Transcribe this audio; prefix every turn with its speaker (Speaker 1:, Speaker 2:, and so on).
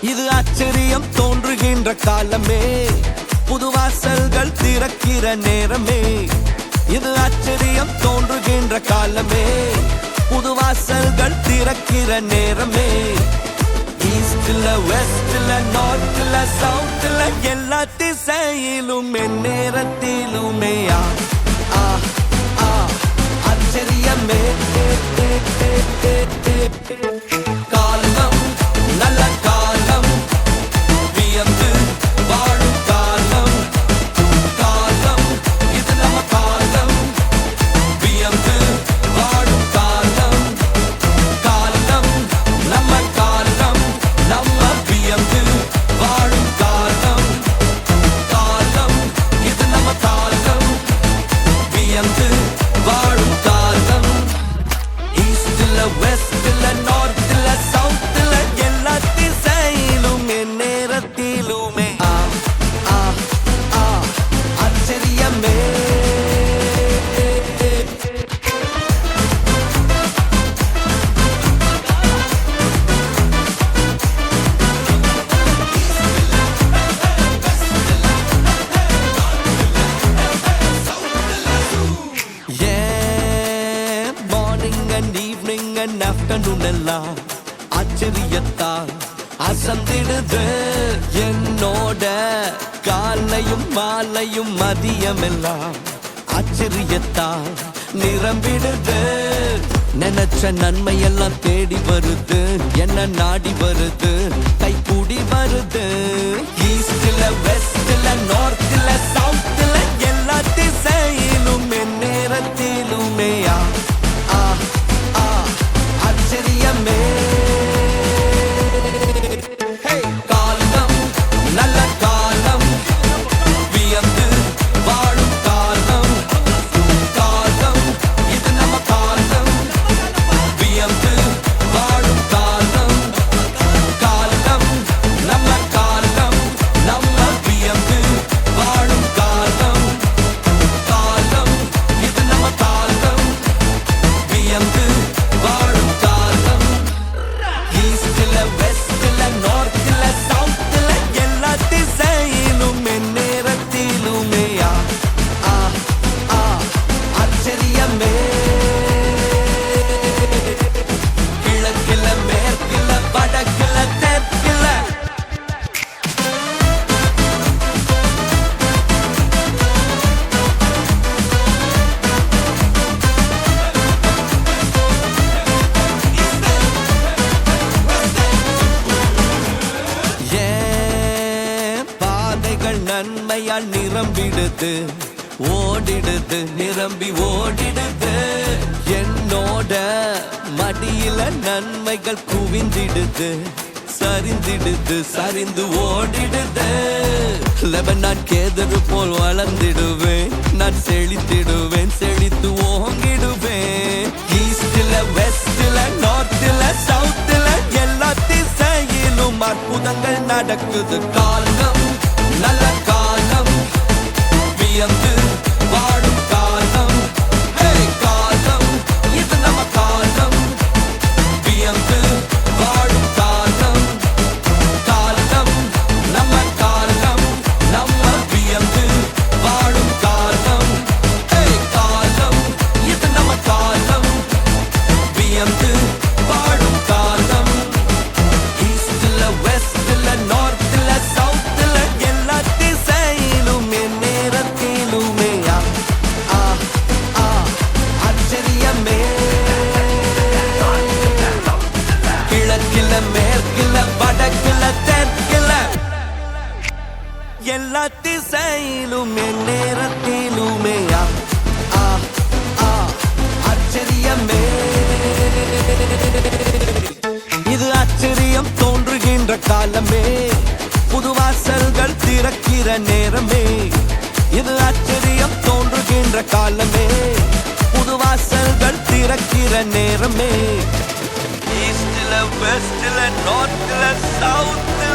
Speaker 1: இது ஆச்சரியம் தோன்றுகின்ற காலமே, புது வாசல்கள் திறக்கிற நேரமே. இது ஆச்சரியம் தோன்றுகின்ற காலமே, புது வாசல்கள் திறக்கிற நேரமே. ஈஸ்ட்ல வெஸ்ட்ல நார்த்ல சவுத்ல எல்லா திசையிலும் என் நேரத்திலுமே ஆச்சரியமே. காலம் நல்ல காலம், வியந்து வாழும் காலம். காலம் இது நம்ம காலம், வியந்து வாழும் காலம். காலம் நம்ம காலம், நம்ம வியந்து வாழும் காலம். காலம் இது நம்ம காலம், வியந்து வாழும் காலம். ஈஸ்ட்ல வெஸ்ட்ல நார்த்ல சவுத்ல எல்லா திசையிலும் என் நேரத்திலுமே ஆச்சரியமே. Morning and evening and afternoon எல்லாம் ஆச்சரியத்தால் அசந்திடுது என்னோட. காலையும் மாலையும் மதியம் எல்லாம் ஆச்சரியத்தால் நிரம்பிடுது. நினைச்ச நன்மை எல்லாம் தேடி வருது, என்ன நாடி வருது, கைகூடி வருது. ஈஸ்ட்ல வெஸ்ட்ல நார்த்ல சவுத்ல எல்லா திசையிலும் என் நேரத்திலுமே ஆச்சரியமே. காலம் நல்ல காலம், வியந்து வாழும் காலம். காலம் இது நம்ம காலம், வியந்து வாழும் காலம். காலம் நம்ம காலம், நம்ம வியந்து வாழும் காலம். காலம் இது நம்ம காலம், வியந்து வாழும் காலம். ஈஸ்ட்ல வெஸ்ட்ல நார்த்ல சவுத்ல எல்லா திசையிலும் என் நேரத்திலுமே ஆச்சரியமே. கிழக்கில மேற்கில வடக்கில தெற்கில பாதைகள் நன்மையால் நிரம்பிடுது, ஓடிடுது, நிரம்பி ஓடிடுது. என்னோட மடியில நன்மைகள் குவிந்திடுது, சரிந்திடுது, சரிந்து ஓடிடுது. லெபனான் கேதரு போல் வளர்ந்திடுவேன், நான் செழித்திடுவேன், செழித்து ஓங்கிடுவேன். ஈஸ்ட்ல வெஸ்ட்ல நார்த்ல சவுத்ல எல்லா திசையிலும் அற்புதங்கள் நடக்குது. காலம் நல்ல காலம், வியந்து வாழும் காலம். காலம் இது நம்ம காலம், வியந்து வாழும் காலம். காலம் நம்ம காலம், நம்ம வியந்து வாழும் காலம். காலம் இது நம்ம காலம், வியந்து வாழும் காலம். ஈஸ்ட்ல வெஸ்ட்ல நார்த்ல சவுத்ல எல்லா திசையிலும் என் நேரத்திலுமே ஆச்சரியமே. கிழக்கில மேற்கில வடக்கில தெற்கில எல்லா திசையிலும் என் நேரத்திலுமே ஆச்சரியமே. இது ஆச்சரியம் தோன்றுகின்ற காலமே, புது வாசல்கள் திறக்கிற நேரமே. இது ஆச்சரியம் தோன்றுகின்ற காலமே, புது வாசல்கள் திறக்கிற நேரமே. ஈஸ்ட்ல வெஸ்ட்ல நார்த்ல சவுத்ல